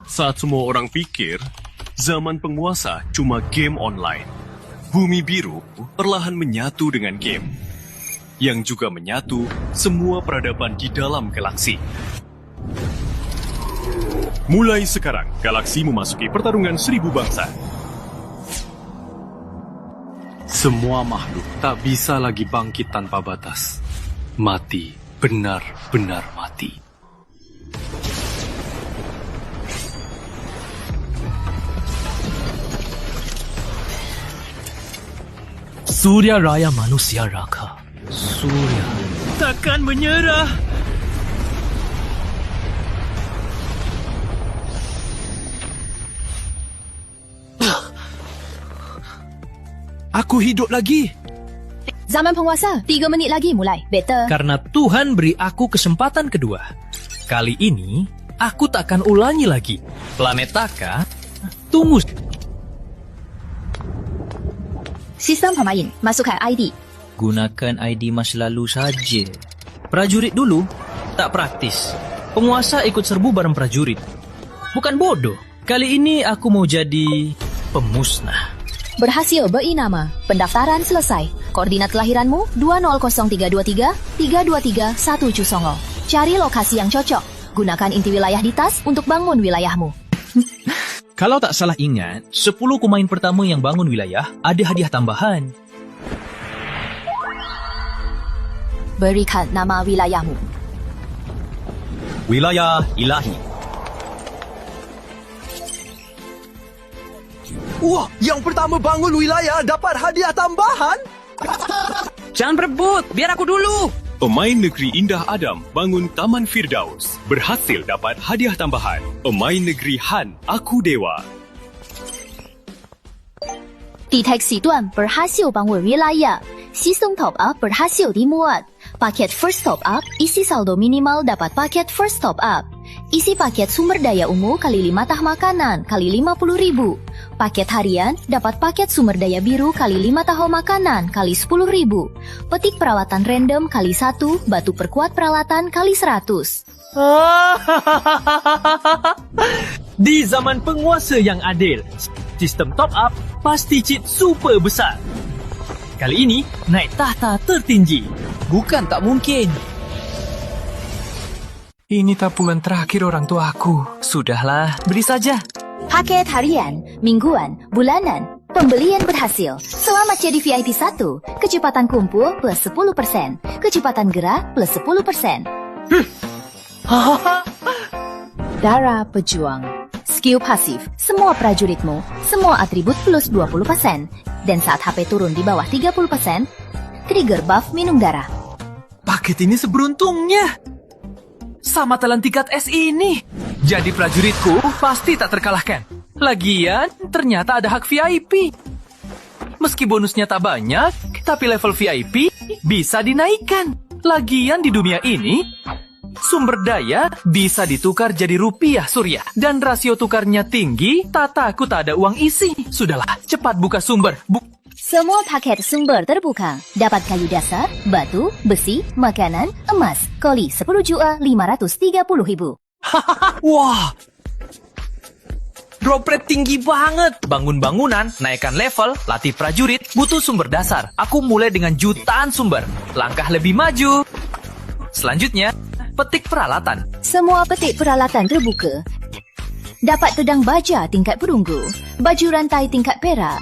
Saat semua orang pikir, zaman penguasa cuma game online. Bumi biru perlahan menyatu dengan game, yang juga menyatu semua peradaban di dalam galaksi. Mulai sekarang, galaksi memasuki pertarungan 1000 bangsa. Semua makhluk tak bisa lagi bangkit tanpa batas. Mati, benar-benar mati. Surya Raya Manusia Raka. Surya takkan menyerah. Aku hidup lagi. Zaman penguasa, 3 minit lagi mulai. Better. Karena Tuhan beri aku kesempatan kedua. Kali ini, aku takkan ulangi lagi. Planet Taka, tunggu. Sistem pemain, masukkan ID. Gunakan ID masa lalu saja. Prajurit dulu, tak praktis. Penguasa ikut serbu bareng prajurit. Bukan bodoh. Kali ini aku mau jadi pemusnah. Berhasil beri nama. Pendaftaran selesai. Koordinat kelahiranmu 200323 323 170. Cari lokasi yang cocok. Gunakan inti wilayah di tas untuk bangun wilayahmu. Kalau tak salah ingat, 10 pemain pertama yang bangun wilayah ada hadiah tambahan. Berikan nama wilayahmu. Wilayah Ilahi. Wah, yang pertama bangun wilayah dapat hadiah tambahan. Jangan berebut, biar aku dulu. Pemain negeri Indah Adam bangun Taman Firdaus berhasil dapat hadiah tambahan. Pemain negeri Han Aku Dewa. Deteksi Tuan berhasil bangun wilayah. Sistem top up berhasil dimuat. Paket first top up isi saldo minimal dapat paket first top up. Isi paket sumber daya ungu kali 5 tah makanan kali 50.000. Paket harian dapat paket sumber daya biru kali 5 tahu makanan kali 10.000. Petik perawatan random kali 1, batu perkuat peralatan kali 100. Di zaman penguasa yang adil, sistem top up pasti cheat super besar. Kali ini naik tahta tertinggi. Bukan tak mungkin. Ini tabungan terakhir orang tua aku. Sudahlah, beri saja. Paket harian, mingguan, bulanan, pembelian berhasil. Selamat jadi VIP 1. Kecepatan kumpul plus 10%. Kecepatan gerak plus 10%. Darah pejuang. Skill pasif, semua prajuritmu, semua atribut plus 20%. Dan saat HP turun di bawah 30%, trigger buff minum darah. Paket ini seberuntungnya. Sama telan tingkat S ini. Jadi prajuritku pasti tak terkalahkan. Lagian, ternyata ada hak VIP. Meski bonusnya tak banyak, tapi level VIP bisa dinaikkan. Lagian di dunia ini, sumber daya bisa ditukar jadi rupiah Surya. Dan rasio tukarnya tinggi, tak takut tak ada uang isi. Sudahlah, cepat buka sumber. Semua paket sumber terbuka. Dapat kayu dasar, batu, besi, makanan, emas. Koli 10.530.000. Wah, drop rate tinggi banget. Bangun bangunan, naikkan level, latih prajurit, butuh sumber dasar. Aku mulai dengan jutaan sumber. Langkah lebih maju. Selanjutnya, petik peralatan. Semua petik peralatan terbuka. Dapat pedang baja tingkat perunggu, baju rantai tingkat perak,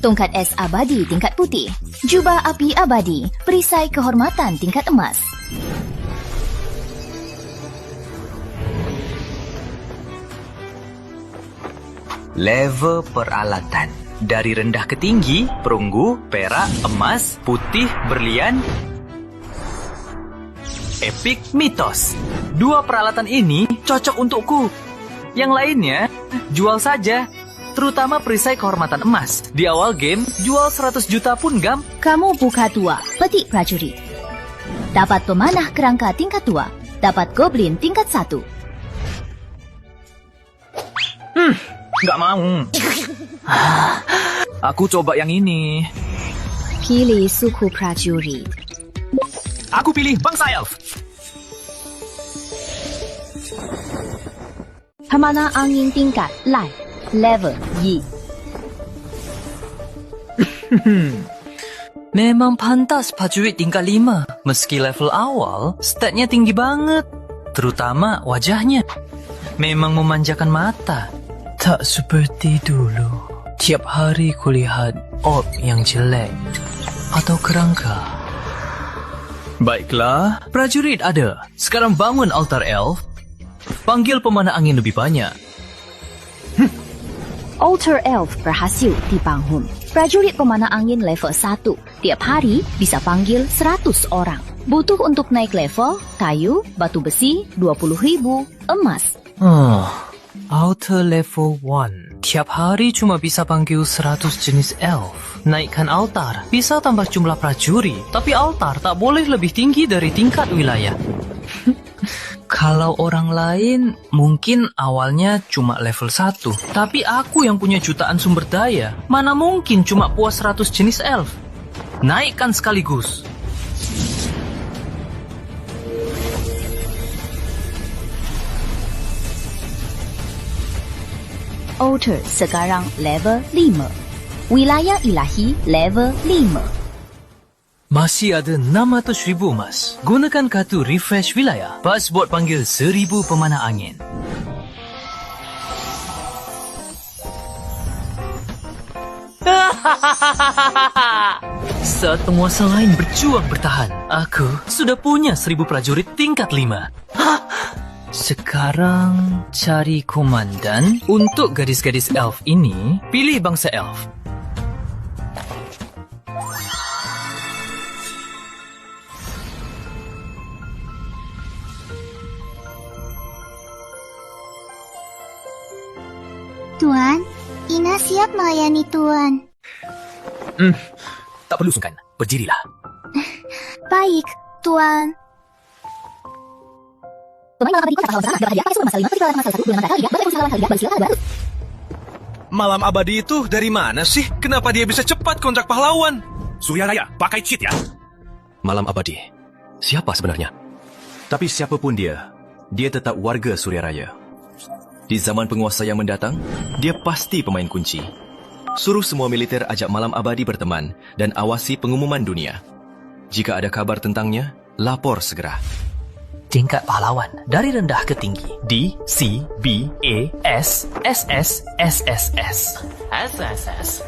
tongkat es abadi tingkat putih, jubah api abadi, perisai kehormatan tingkat emas. Level peralatan. Dari rendah ke tinggi, perunggu, perak, emas, putih, berlian, epic, mitos. 2 peralatan ini cocok untukku. Yang lainnya, jual saja. Terutama perisai kehormatan emas. Di awal game, jual 100 juta pun gam. Kamu buka tua, petik prajurit. Dapat pemanah kerangka tingkat 2. Dapat goblin tingkat 1. Nggak mau. Aku coba yang ini. Pilih suku prajurit. Aku pilih bangsa elf. Pemana angin tingkat light level Y. Memang pantas prajurit tingkat 5. Meski level awal, statnya tinggi banget. Terutama wajahnya. Memang memanjakan mata. Tak seperti dulu. Tiap hari kulihat orb yang jelek. Atau kerangka. Baiklah, prajurit ada. Sekarang bangun altar elf. Panggil pemanah angin lebih banyak. Altar Elf berhasil dibangun. Prajurit pemanah angin level 1. Tiap hari bisa panggil 100 orang. Butuh untuk naik level, kayu, batu besi, 20.000, emas. Altar level 1. Tiap hari cuma bisa panggil 100 jenis elf. Naikkan altar, bisa tambah jumlah prajurit. Tapi altar tak boleh lebih tinggi dari tingkat wilayah. Kalau orang lain mungkin awalnya cuma level 1. Tapi aku yang punya jutaan sumber daya. Mana mungkin cuma puas 100 jenis elf. Naikkan sekaligus. Altar sekarang level 5. Wilayah ilahi level 5. Masih ada 600,000 emas. Gunakan kartu refresh wilayah. Pas buat panggil 1000 pemanah angin. Saat penguasa lain berjuang bertahan, aku sudah punya 1000 prajurit tingkat 5. Sekarang cari komandan. Untuk gadis-gadis elf ini, pilih bangsa elf. Tuan, Ina siap melayani Tuan. Tak perlu sungkan, berdirilah. Baik, Tuan. Malam abadi itu dari mana sih? Kenapa dia bisa cepat kontrak pahlawan? Surya Raya, pakai cheat ya. Malam abadi. Siapa sebenarnya? Tapi siapapun dia tetap warga Surya Raya. Di zaman penguasa yang mendatang, dia pasti pemain kunci. Suruh semua militer ajak Malam Abadi berteman dan awasi pengumuman dunia. Jika ada kabar tentangnya, lapor segera. Tingkat pahlawan dari rendah ke tinggi. D, C, B, A, S, SS, SSS. SSS.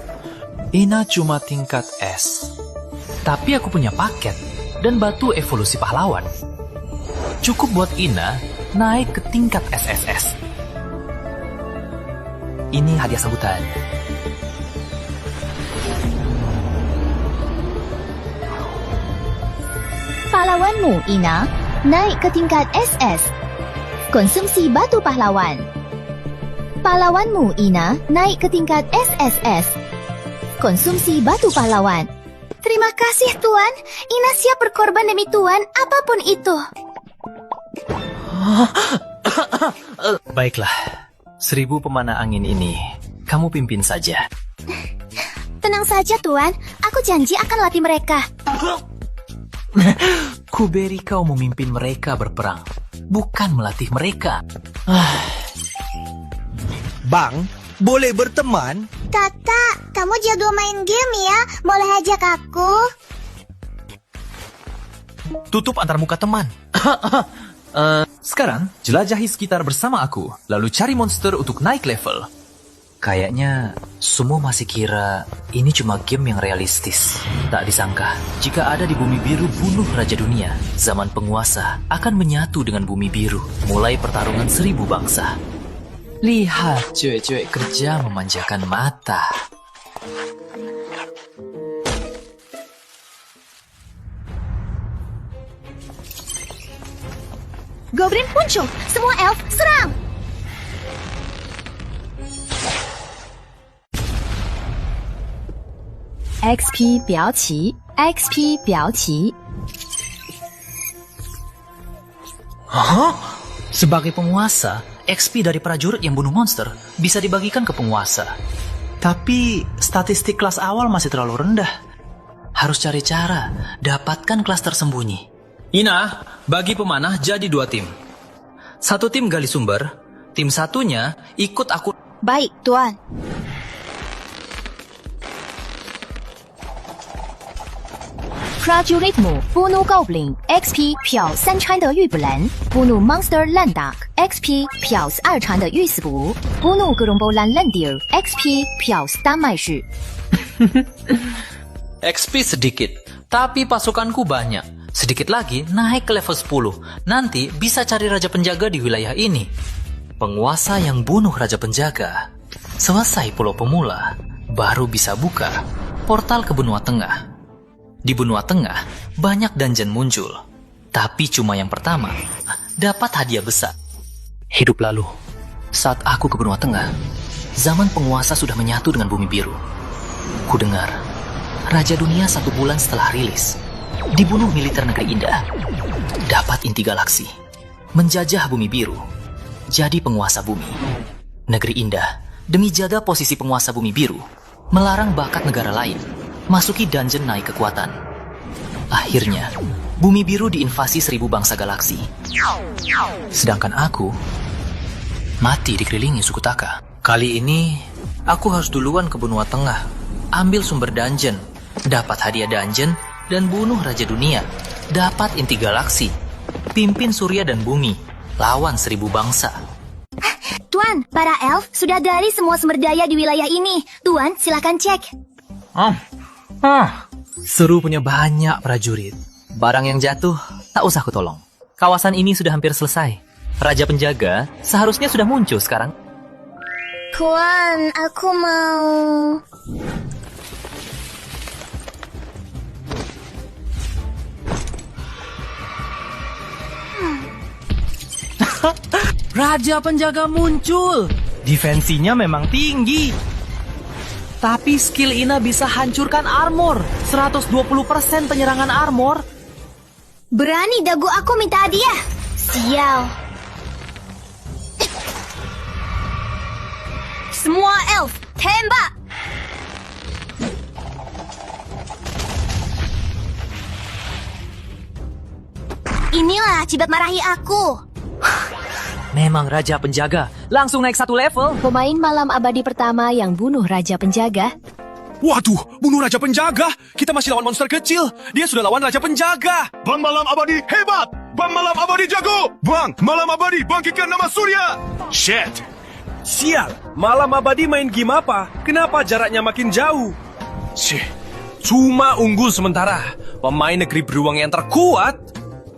Ina cuma tingkat S. Tapi aku punya paket dan batu evolusi pahlawan. Cukup buat Ina naik ke tingkat SSS. Ini hadiah sambutan. Pahlawanmu, Ina, naik ke tingkat SS. Konsumsi batu pahlawan. Pahlawanmu, Ina, naik ke tingkat SSS. Konsumsi batu pahlawan. Terima kasih, Tuan. Ina siap berkorban demi Tuan, apapun itu. Baiklah, 1000 pemanah angin ini, kamu pimpin saja. Tenang saja, Tuan. Aku janji akan latih mereka. Ku beri kau memimpin mereka berperang, bukan melatih mereka. Bang, boleh berteman? Kakak, kamu jago main game ya? Boleh ajak aku? Tutup antar muka teman. Sekarang, jelajahi sekitar bersama aku, lalu cari monster untuk naik level. Kayaknya semua masih kira ini cuma game yang realistis. Tak disangka, jika ada di bumi biru bunuh Raja Dunia, zaman penguasa akan menyatu dengan bumi biru, mulai pertarungan 1000 bangsa. Lihat cewek-cewek kerja memanjakan mata. Goblin muncul. Semua elf serang. XP 表旗 XP 表旗 Sebagai penguasa, XP dari prajurit yang bunuh monster bisa dibagikan ke penguasa. Tapi statistik kelas awal masih terlalu rendah. Harus cari cara dapatkan kelas tersembunyi. Ina, bagi pemanah jadi 2 tim. 1 tim gali sumber, Tim satunya ikut aku. Baik, Tuan. Prajuritmu bunuh Goblin XP 票3川的御捕人 bunuh Monster Landak XP 票2川的御死捕 bunuh gerombolan lendir XP 票3麦士 XP sedikit, tapi pasukanku banyak. Sedikit lagi naik ke level 10. Nanti bisa cari Raja Penjaga di wilayah ini. Penguasa yang bunuh Raja Penjaga. Selesai Pulau Pemula, baru bisa buka portal ke benua tengah. Di benua tengah, banyak dungeon muncul. Tapi cuma yang pertama, dapat hadiah besar. Hidup lalu, saat aku ke benua tengah, zaman penguasa sudah menyatu dengan bumi biru. Ku dengar, Raja Dunia 1 bulan setelah rilis, dibunuh militer negeri indah. Dapat inti galaksi, menjajah bumi biru, jadi penguasa bumi. Negeri indah, demi jaga posisi penguasa bumi biru, melarang bakat negara lain masuki dungeon naik kekuatan. Akhirnya, bumi biru diinvasi 1000 bangsa galaksi. Sedangkan aku mati dikelilingi suku Taka. Kali ini, aku harus duluan ke benua tengah, ambil sumber dungeon, dapat hadiah dungeon, dan bunuh Raja Dunia. Dapat inti galaksi, pimpin surya dan bumi, lawan 1000 bangsa. Tuan, para elf sudah gali semua sumber daya di wilayah ini. Tuan, silakan cek. Seru punya banyak prajurit. Barang yang jatuh, tak usah aku tolong. Kawasan ini sudah hampir selesai. Raja Penjaga seharusnya sudah muncul sekarang. Tuan, aku mau... Raja Penjaga muncul. Defensinya memang tinggi. Tapi skill Ina bisa hancurkan armor. 120% penyerangan armor. Berani dagu aku minta hadiah. Sial. Semua elf, tembak! Inilah akibat marahi aku. Memang Raja Penjaga. Langsung naik 1 level. Pemain malam abadi pertama yang bunuh Raja Penjaga. Waduh, bunuh Raja Penjaga. Kita masih lawan monster kecil. Dia sudah lawan Raja Penjaga. Bang Malam Abadi hebat! Bang Malam Abadi jago! Bang Malam Abadi bangkitkan nama Surya! Shit! Sial, Malam Abadi main game apa? Kenapa jaraknya makin jauh? Cuma unggul sementara. Pemain negeri beruang yang terkuat.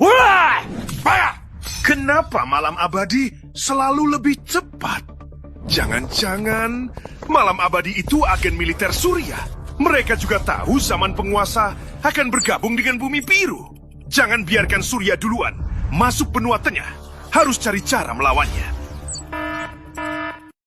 Wah! Payah! Kenapa Malam Abadi selalu lebih cepat? Jangan-jangan Malam Abadi itu agen militer Surya. Mereka juga tahu zaman penguasa akan bergabung dengan bumi biru. Jangan biarkan Surya duluan masuk benua tengah. Harus cari cara melawannya.